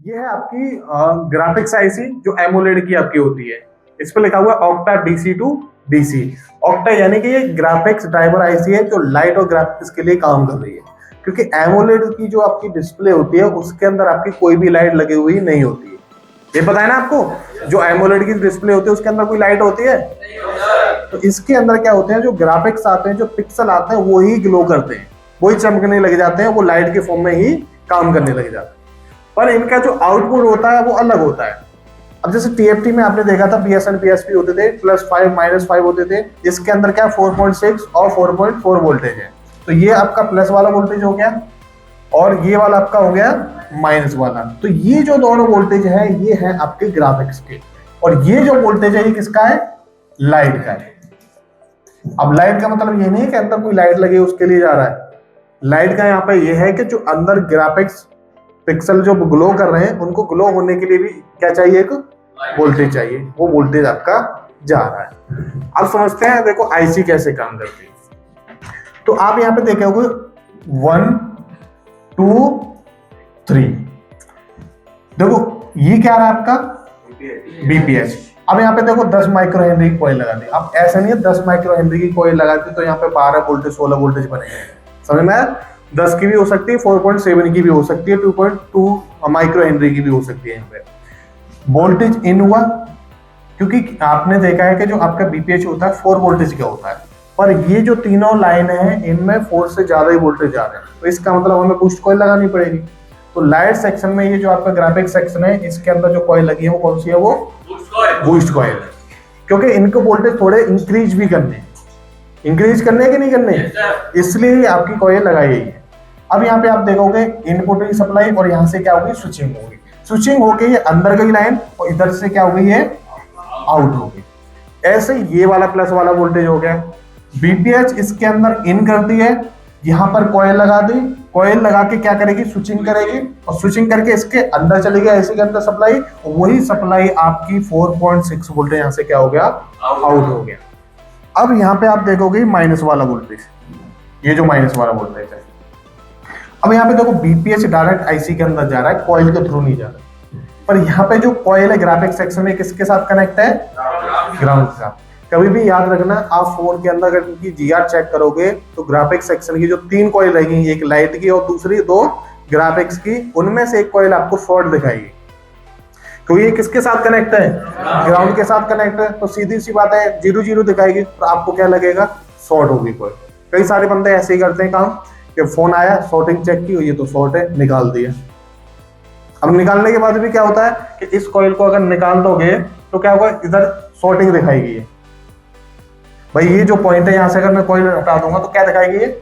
ये है आपकी ग्राफिक्स आईसी जो एमोलेड की आपकी होती है। इस पे लिखा हुआ है octa DC to DC. Octa यानी कि ये ग्राफिक्स ड्राइवर आईसी है जो लाइट और ग्राफिक्स के लिए काम कर रही है, क्योंकि एमोलेड की जो आपकी डिस्प्ले होती है उसके अंदर आपकी कोई भी लाइट लगी हुई नहीं होती है। ये पता है ना आपको, जो एमोलेड की डिस्प्ले होती है उसके अंदर कोई लाइट होती है? तो इसके अंदर क्या होते हैं, जो ग्राफिक्स आते हैं, जो पिक्सल आते हैं, वो ही ग्लो करते हैं, वही चमकने लग जाते हैं, वो लाइट के फॉर्म में ही काम करने लग जाते हैं। पर इनका जो आउटपुट होता है वो अलग होता है। अब जैसे टीएफटी में आपने देखा था पीएसएन पीएसपी होते थे, +5 -5 होते थे। इसके अंदर क्या 4.6 और 4.4 वोल्टेज है। तो ये आपका प्लस वाला वोल्टेज हो गया और ये वाला आपका हो गया माइनस वाला। तो ये जो दोनों वोल्टेज है ये है आपके ग्राफिक्स के, और ये जो वोल्टेज है ये किसका है? लाइट का है। अब लाइट का मतलब ये नहीं है कि अंदर कोई लाइट लगी उसके लिए जा रहा है। लाइट का यहाँ पे ये है कि जो अंदर ग्राफिक्स पिक्सल जो ग्लो कर रहे हैं उनको ग्लो होने के लिए भी क्या चाहिए? एक वोल्टेज चाहिए। वो वोल्टेज आपका जा रहा है। अब समझते हैं देखो आईसी कैसे काम करती है। तो आप यहाँ पे देखे होगे 1 2 3। देखो ये क्या रहा है आपका? बीपीएच। अब यहाँ पे देखो 10 माइक्रो हेनरी की कॉइल लगा दी। अब ऐसा नहीं है 10 माइक्रो हेनरी की कॉइल लगाती तो यहाँ पे 12 वोल्टेज 16 वोल्टेज बनेंगे। समझ में आया? 10 की भी हो सकती है, 4.7 की भी हो सकती है, 2.2 माइक्रो हेनरी की भी हो सकती है। यहाँ पे वोल्टेज इन हुआ क्योंकि आपने देखा है कि जो आपका बीपीएच होता है 4 वोल्टेज का होता है, पर ये जो तीनों लाइन है इनमें 4 से ज्यादा ही वोल्टेज आ रहे हैं। तो इसका मतलब हमें बूस्ट कॉइल लगानी पड़ेगी। तो लाइट सेक्शन में ये जो आपका ग्राफिक सेक्शन है इसके अंदर जो कॉइल लगी है वो कौन सी है? वो बूस्ट कॉइल है, क्योंकि इनको वोल्टेज थोड़े इंक्रीज भी करने हैं। इंक्रीज करने कि नहीं करने, इसलिए आपकी कॉइल लगाई गई है। अब यहाँ पे आप देखोगे इनपुट की सप्लाई और यहाँ से क्या होगी? स्विचिंग होगी। स्विचिंग होके ये अंदर गई लाइन और इधर से क्या हो गई है? आउट हो गई। ऐसे ये वाला प्लस वाला वोल्टेज हो गया। बीपीएच इसके अंदर इन करती है, यहाँ पर कॉइल लगा दी। कॉइल लगा के क्या करेगी? स्विचिंग करेगी और स्विचिंग करके इसके अंदर चली गई ऐसे के अंदर सप्लाई, और वही सप्लाई आपकी 4.6 वोल्टेज यहाँ से क्या हो गया? आउट हो गया। अब यहाँ पे आप देखोगे माइनस वाला वोल्टेज, ये जो माइनस वाला वोल्टेज है। अब यहाँ पे देखो बीपीएच डायरेक्ट आईसी के अंदर जा रहा है, कॉइल के थ्रू नहीं जा रहा। पर यहाँ पे जो कॉइल है ग्राफिक सेक्शन में किसके साथ कनेक्ट है? ग्राउंड के साथ। कभी भी याद रखना, आप फोन के अंदर अगर इनकी जीआर चेक करोगे तो ग्राफिक सेक्शन की जो 3 कॉइल रहेगी, एक लाइट की और दूसरी 2 ग्राफिक्स की, उनमें से एक कॉइल आपको शॉर्ट दिखाएगी, क्योंकि ये किसके साथ कनेक्ट है? ग्राउंड के साथ कनेक्ट है। तो सीधी सी बात है 0 0 दिखाएगी, तो आपको क्या लगेगा? शॉर्ट होगी कॉइल। कई सारे बंदे ऐसे ही करते हैं काम कि फोन आया, शॉर्टिंग चेक की, ये तो शॉर्ट है, निकाल दिया। अब निकालने के बाद भी क्या होता है कि इस कॉइल को अगर निकाल दोगे तो क्या होगा? इधर शॉर्टिंग दिखाएगी ये। भाई ये जो पॉइंट है यहाँ से अगर मैं कॉइल हटा दूंगा तो क्या दिखाएगी? ये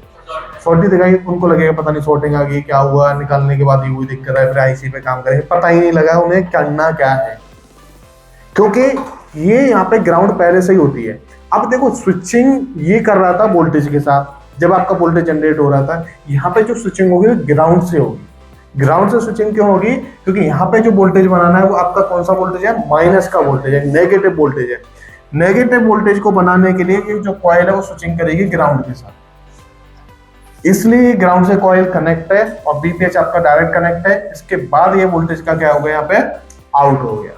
शॉर्ट ही दिखाएगी। उनको लगेगा पता नहीं शॉर्टिंग आ गई, क्या हुआ, निकालने के बाद ये हुई दिक्कत है, फिर आईसी पे काम करेंगे, पता ही नहीं लगा उन्हें करना क्या है, क्योंकि ये यहाँ पे ग्राउंड पहले से ही होती है। अब देखो स्विचिंग ये कर रहा था वोल्टेज के साथ, जब आपका वोल्टेज जनरेट हो रहा था, यहाँ पे जो स्विचिंग होगी ग्राउंड से होगी। ग्राउंड से स्विचिंग क्यों होगी? क्योंकि यहाँ पे जो वोल्टेज बनाना है वो आपका कौन सा वोल्टेज है? माइनस का वोल्टेज है, नेगेटिव वोल्टेज है। नेगेटिव वोल्टेज को बनाने के लिए ये जो कॉइल है वो स्विचिंग करेगी ग्राउंड के साथ, इसलिए ग्राउंड से कॉइल कनेक्ट है और बीपीएच आपका डायरेक्ट कनेक्ट है। इसके बाद ये वोल्टेज का क्या हो गया? यहाँ पे आउट हो गया।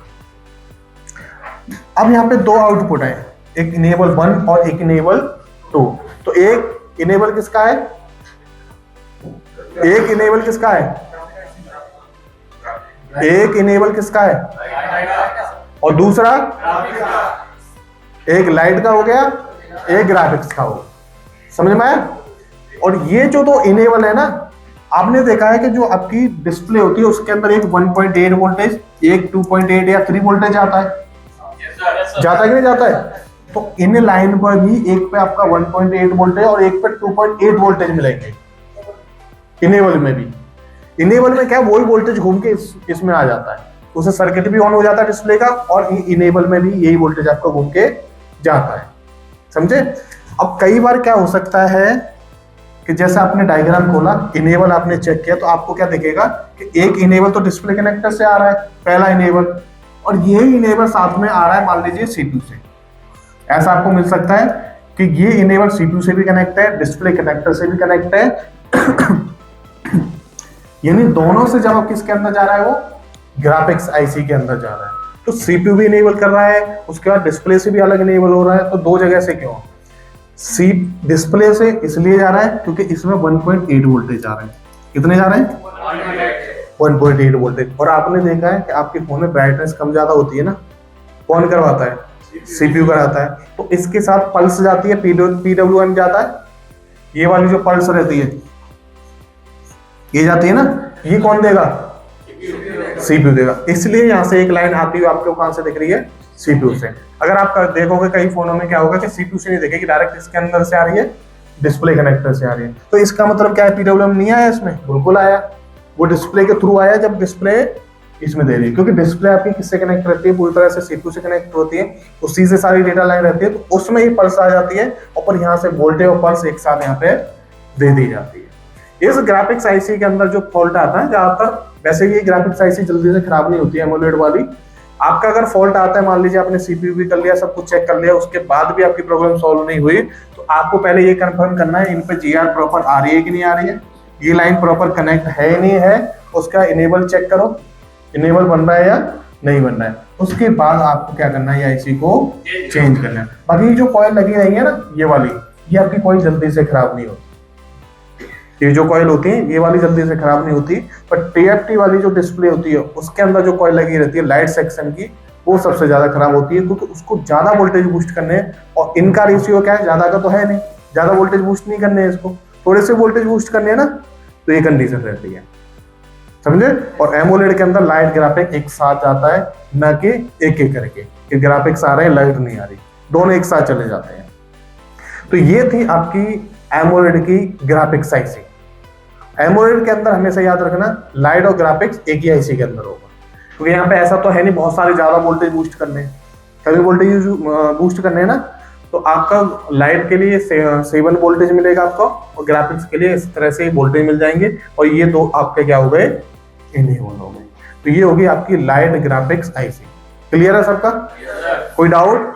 अब यहाँ पे 2 आउटपुट है, एक इनेबल 1 और एक इनेबल 2। तो एक इनेबल किसका है? एक इनेबल किसका है? एक इनेबल किसका है? और दूसरा एक लाइट का हो गया, एक ग्राफिक्स का हो। समझ में आया? और ये जो 2 इनेबल है ना, आपने देखा है कि जो आपकी डिस्प्ले होती है उसके अंदर एक 1.8 वोल्टेज, एक 2.8 या 3 वोल्टेज आता है। जाता है कि नहीं जाता है? तो इन लाइन पर भी एक पे आपका 1.8 वोल्टेज और एक पे 2.8 वोल्टेज मिलेंगे। इनेबल में भी, इनेबल में क्या है? वही वोल्टेज घूम के इसमें आ जाता है, उसे सर्किट भी ऑन हो जाता है डिस्प्ले का, और इनेबल में भी यही वोल्टेज आपको घूम के जाता है। समझे? अब कई बार क्या हो सकता है कि जैसे आपने डायग्राम खोला, इनेबल आपने चेक किया, तो आपको क्या दिखेगा कि एक इनेबल तो डिस्प्ले कनेक्टर से आ रहा है, पहला इनेबल, और यही इनेबल साथ में आ रहा है मान लीजिए C2 से। ऐसा आपको मिल सकता है कि ये इनेबल C2 से भी कनेक्ट है, डिस्प्ले कनेक्टर से भी कनेक्ट है। यानी दोनों से जब किसके अंदर जा रहा है? वो ग्राफिक्स आईसी के अंदर जा रहा है। तो सीपीयू भी इनेबल कर रहा है, उसके बाद डिस्प्ले से भी अलग इनेबल हो रहा है। तो दो जगह से क्यों? सी डिस्प्ले से इसलिए जा रहा है क्योंकि इसमें 1.8 वोल्टेज जा रहे हैं। कितने जा रहे हैं? 1.8 वोल्टेज। और आपने देखा है कि आपके फोन में ब्राइटनेस कम ज्यादा होती है ना, कौन करवाता है? सीपीयू कराता है। तो इसके साथ पल्स जाती है, पीडब्ल्यूएम जाता है, ये वाली जो पल्स रहती है ये जाती है ना, ये कौन देगा? सीपीयू देगा। इसलिए यहां से एक लाइन आती हुई आपको कहां से दिख रही है? सीपीयू से। अगर आप देखोगे कई फोनों में क्या होगा कि सीपीयू से नहीं देखेगी, डायरेक्ट इसके अंदर से आ रही है, डिस्प्ले कनेक्टर से आ रही है। तो इसका मतलब क्या है? पीडब्ल्यूएम नहीं आया इसमें, बिल्कुल आया। वो डिस्प्ले के थ्रू आया, जब डिस्प्ले इसमें दे रही है, क्योंकि डिस्प्ले आपकी किससे कनेक्ट रहती है? पूरी तरह से सीपीयू से कनेक्ट होती है, उसी से सारी डेटा लाइन रहती है। तो उसमें ही पल्स आ जाती है और यहाँ से वोल्टेज और पल्स एक साथ यहाँ पे दे दी जाती है। इस ग्राफिक्स आईसी के अंदर जो फॉल्ट आता है, ज्यादातर वैसे ये ग्राफिक्स आईसी जल्दी से खराब नहीं होती है एमोलेड वाली। आपका अगर फॉल्ट आता है, मान लीजिए आपने सीपीयू भी कर लिया, सब कुछ चेक कर लिया, उसके बाद भी आपकी प्रॉब्लम सॉल्व नहीं हुई, तो आपको पहले ये कंफर्म करना है इन पे जीआर प्रॉपर आ रही है कि नहीं आ रही है, ये लाइन प्रॉपर कनेक्ट है नहीं है, उसका इनेबल चेक करो, इनेबल बन रहा है या नहीं बन रहा है। उसके बाद आपको क्या करना है? आईसी को चेंज करना है। बाकी जो कॉइल लगी रही है ना, ये वाली, ये आपकी कॉइल जल्दी से खराब नहीं होती। ये जो कॉइल होती है ये वाली जल्दी से खराब नहीं होती, पर टीएफटी वाली जो डिस्प्ले होती है उसके अंदर जो कॉइल लगी रहती है लाइट सेक्शन की, वो सबसे ज्यादा खराब होती है, क्योंकि उसको ज्यादा वोल्टेज बूस्ट करने हैं और इनका रेशियो क्या है? ज्यादा का तो है नहीं, ज्यादा वोल्टेज बूस्ट नहीं करने हैं इसको, थोड़े से वोल्टेज बूस्ट करने हैं ना, तो ये कंडीशन रहती है, समझे। और एमोलेड के अंदर लाइट ग्राफिक एक साथ जाता है, न कि एक एक करके, कि ग्राफिक्स आ रहे हैं लाइट नहीं आ रही, दोनों एक साथ चले जाते हैं। तो ये थी आपकी एमोलेड की ग्राफिक्स आईसी। एमोलेड के अंदर हमेशा याद रखना, लाइट और ग्राफिक्स एक ही आईसी के अंदर होगा, क्योंकि यहाँ पे ऐसा तो है नहीं बहुत सारे ज्यादा वोल्टेज बूस्ट करने हैं, कभी वोल्टेज बूस्ट करने हैं ना, तो आपका लाइट के लिए 7 वोल्टेज मिलेगा आपको, और ग्राफिक्स के लिए इस तरह से वोल्टेज मिल जाएंगे, और ये दो आपके क्या हो गए? इनेबल हो गए। तो ये होगी आपकी लाइट ग्राफिक्स आईसी। क्लियर है सबका? कोई डाउट?